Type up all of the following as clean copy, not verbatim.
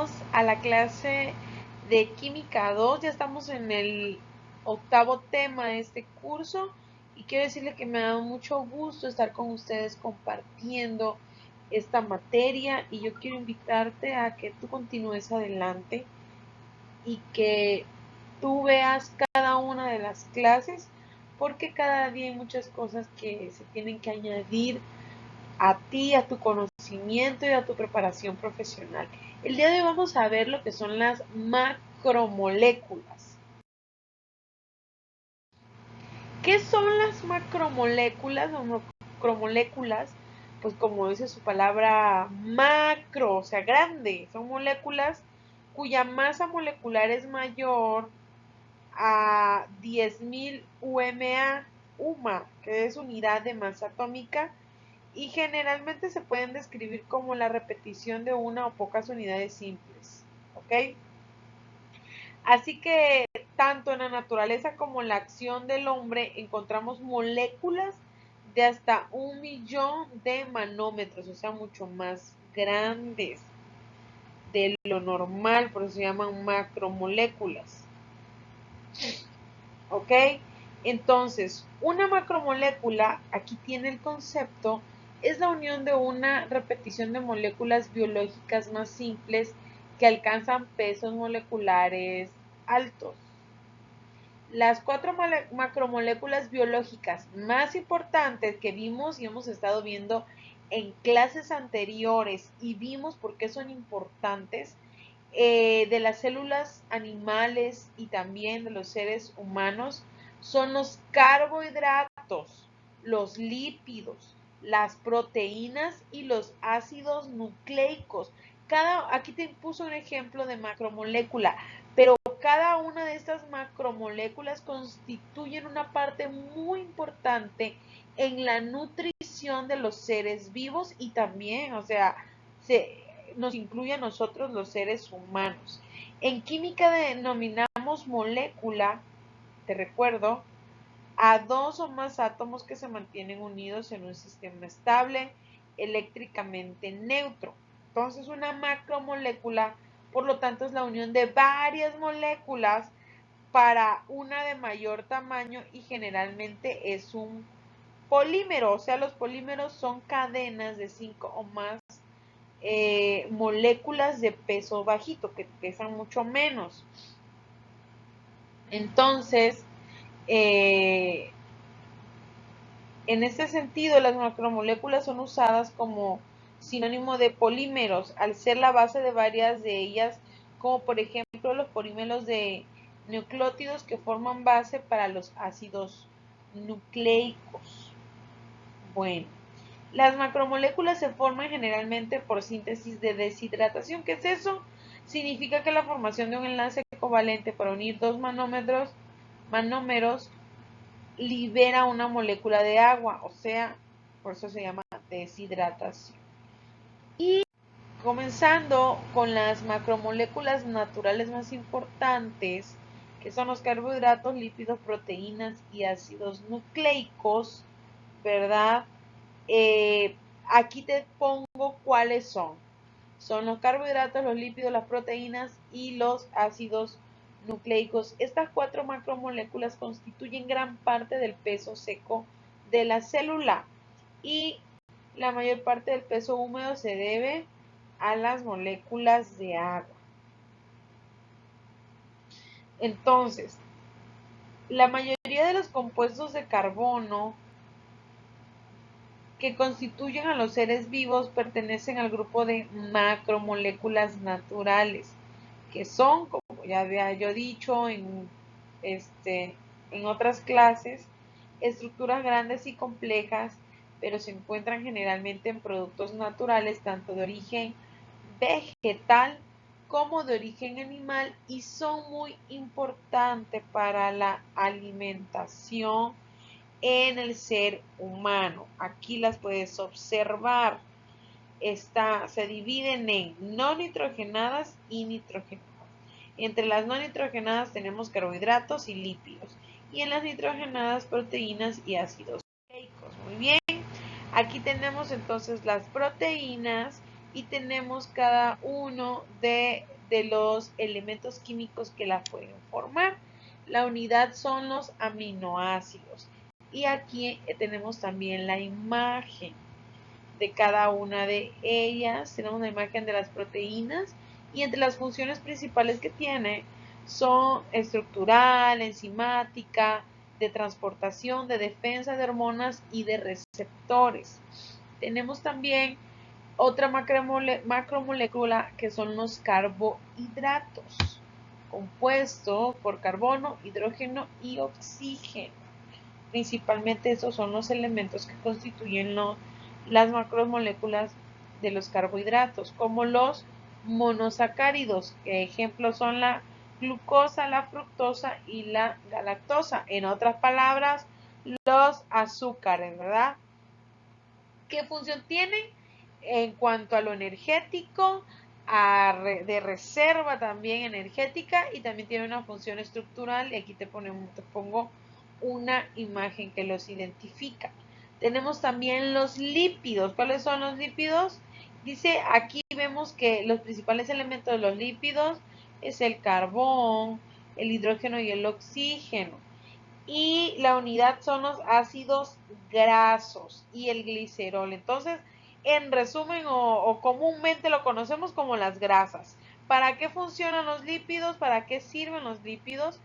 bienvenidos a la clase de Química 2. Ya estamos en el octavo tema de este curso y quiero decirle que me ha dado mucho gusto estar con ustedes compartiendo esta materia y yo quiero invitarte a que tú continúes adelante y que tú veas cada una de las clases porque cada día hay muchas cosas que se tienen que añadir a ti, a tu conocimiento y a tu preparación profesional. El día de hoy vamos a ver lo que son las macromoléculas. ¿Qué son las macromoléculas o macromoléculas? Pues como dice su palabra, macro, o sea, grande. Son moléculas cuya masa molecular es mayor a 10.000 UMA, que es unidad de masa atómica, y generalmente se pueden describir como la repetición de una o pocas unidades simples, ¿ok? Así que tanto en la naturaleza como en la acción del hombre encontramos moléculas de hasta 1.000.000 de manómetros, o sea, mucho más grandes de lo normal, por eso se llaman macromoléculas, ¿ok? Entonces, una macromolécula, aquí tiene el concepto, es la unión de una repetición de moléculas biológicas más simples que alcanzan pesos moleculares altos. Las cuatro macromoléculas biológicas más importantes que vimos y hemos estado viendo en clases anteriores y vimos por qué son importantes de las células animales y también de los seres humanos son los carbohidratos, los lípidos, las proteínas y los ácidos nucleicos. Aquí te puso un ejemplo de macromolécula, pero cada una de estas macromoléculas constituyen una parte muy importante en la nutrición de los seres vivos y también, o sea, nos incluye a nosotros los seres humanos. En química denominamos molécula, te recuerdo, a dos o más átomos que se mantienen unidos en un sistema estable, eléctricamente neutro. Entonces, una macromolécula, por lo tanto, es la unión de varias moléculas para una de mayor tamaño y generalmente es un polímero. O sea, los polímeros son cadenas de 5 o más moléculas de peso bajito, que pesan mucho menos. Entonces, en este sentido, las macromoléculas son usadas como sinónimo de polímeros, al ser la base de varias de ellas, como por ejemplo los polímeros de nucleótidos que forman base para los ácidos nucleicos. Bueno, las macromoléculas se forman generalmente por síntesis de deshidratación. ¿Qué es eso? Significa que la formación de un enlace covalente para unir dos manómeros libera una molécula de agua, o sea, por eso se llama deshidratación. Y comenzando con las macromoléculas naturales más importantes, que son los carbohidratos, lípidos, proteínas y ácidos nucleicos, ¿verdad? Aquí te pongo cuáles son. Son los carbohidratos, los lípidos, las proteínas y los ácidos nucleicos. Estas cuatro macromoléculas constituyen gran parte del peso seco de la célula y la mayor parte del peso húmedo se debe a las moléculas de agua. Entonces, la mayoría de los compuestos de carbono que constituyen a los seres vivos pertenecen al grupo de macromoléculas naturales, que son, como ya había yo dicho en otras clases, estructuras grandes y complejas, pero se encuentran generalmente en productos naturales, tanto de origen vegetal como de origen animal, y son muy importantes para la alimentación en el ser humano. Aquí las puedes observar. Se dividen en no nitrogenadas y nitrogenadas. Entre las no nitrogenadas tenemos carbohidratos y lípidos. Y en las nitrogenadas, proteínas y ácidos nucleicos. Muy bien. Aquí tenemos entonces las proteínas, y tenemos cada uno de los elementos químicos que la pueden formar. La unidad son los aminoácidos. Y aquí tenemos también la imagen de cada una de ellas. Tenemos una imagen de las proteínas y entre las funciones principales que tiene son estructural, enzimática, de transportación, de defensa de hormonas y de receptores. Tenemos también otra macromolécula que son los carbohidratos, compuesto por carbono, hidrógeno y oxígeno. Principalmente estos son los elementos que constituyen las macromoléculas de los carbohidratos, como los monosacáridos, que ejemplos son la glucosa, la fructosa y la galactosa. En otras palabras, los azúcares, ¿verdad? ¿Qué función tienen? En cuanto a lo energético, de reserva también energética, y también tiene una función estructural, y aquí te pongo una imagen que los identifica. Tenemos también los lípidos. ¿Cuáles son los lípidos? Dice, aquí vemos que los principales elementos de los lípidos es el carbón, el hidrógeno y el oxígeno. Y la unidad son los ácidos grasos y el glicerol. Entonces, en resumen o comúnmente lo conocemos como las grasas. ¿Para qué funcionan los lípidos? ¿Para qué sirven los lípidos?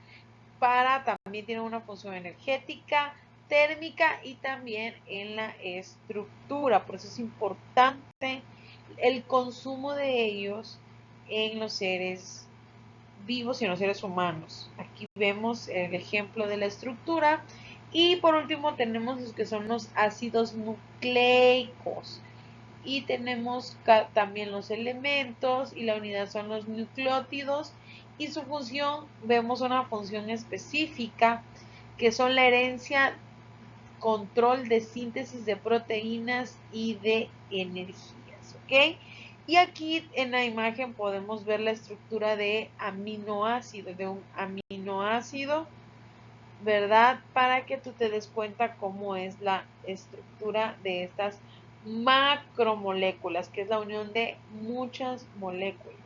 También tienen una función energética, térmica y también en la estructura. Por eso es importante el consumo de ellos en los seres vivos y en los seres humanos. Aquí vemos el ejemplo de la estructura. Y por último tenemos los que son los ácidos nucleicos. Y tenemos también los elementos y la unidad son los nucleótidos. Y su función, vemos una función específica que son la herencia, control de síntesis de proteínas y de energías, ¿ok? Y aquí en la imagen podemos ver la estructura de aminoácido, de un aminoácido, ¿verdad? Para que tú te des cuenta cómo es la estructura de estas macromoléculas, que es la unión de muchas moléculas.